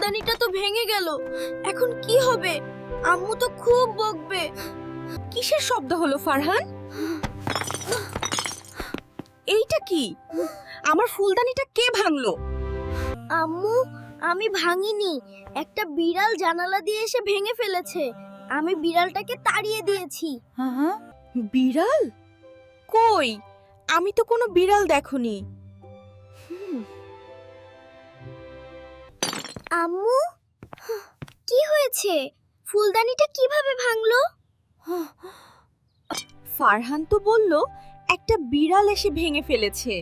ফুলদানিটা তো ভেঙে গেল। এখন কি হবে? আম্মু তো খুব বকবে। কিসের শব্দ হলো ফারহান? এইটা কি? আমার ফুলদানিটা কে ভাঙলো? আম্মু, আমি ভাঙিনি। একটা বিড়াল জানালা দিয়ে এসে ভেঙে ফেলেছে। আমি বিড়ালটাকে তাড়িয়ে দিয়েছি। হ্যাঁ, বিড়াল? কই, আমি তো কোনো বিড়াল দেখনি। আম্মু, কি হয়েছে? ফুলদানিটা কিভাবে ভাঙলো? ফারহান তো বলল একটা বিড়াল এসে ভেঙে ফেলেছে।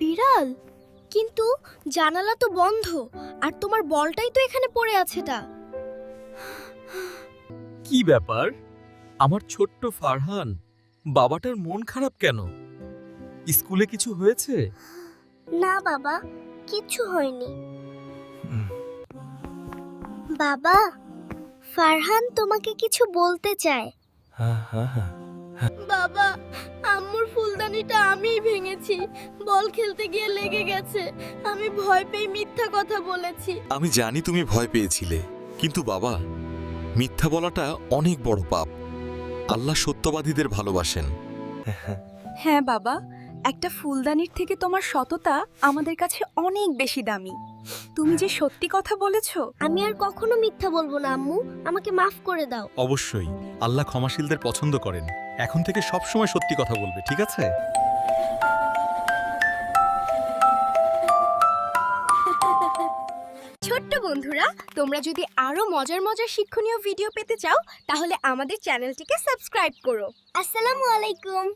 বিড়াল? কিন্তু জানালা তো বন্ধ, আর তোমার বলটাই তো এখানে পড়ে আছেটা। কি ব্যাপার? আমার ছোট্ট ফারহান, বাবাটার মন খারাপ কেন? স্কুলে কিছু হয়েছে? না বাবা, কিচ্ছু হয়নি। বাবা, ফারহান তোমাকে কিছু বলতে চায়। বাবা, আম্মুর ফুলদানিটা আমিই ভেঙেছি। বল খেলতে গিয়ে লেগে গেছে। আমি ভয় পেয়ে মিথ্যা কথা বলেছি। আমি জানি তুমি ভয় পেয়েছিলে, কিন্তু বাবা, মিথ্যা বলাটা অনেক বড় পাপ। আল্লাহ সত্যবাদীদের ভালোবাসেন। হ্যাঁ বাবা, একটা ফুলদানির থেকে তোমার সততা আমাদের কাছে অনেক বেশি দামি। তুমি যে সত্যি কথা বলেছো। আমি আর কখনো মিথ্যা বলবো না আম্মু। আমাকে মাফ করে দাও। অবশ্যই আল্লাহ ক্ষমাশীলদের পছন্দ করেন। এখন থেকে সব সময় সত্যি কথা বলবে, ঠিক আছে? ছোট্ট বন্ধুরা, তোমরা যদি আরো মজার মজার শিক্ষণীয় ভিডিও পেতে চাও তাহলে আমাদের চ্যানেলটিকে সাবস্ক্রাইব করো। আসসালামু আলাইকুম।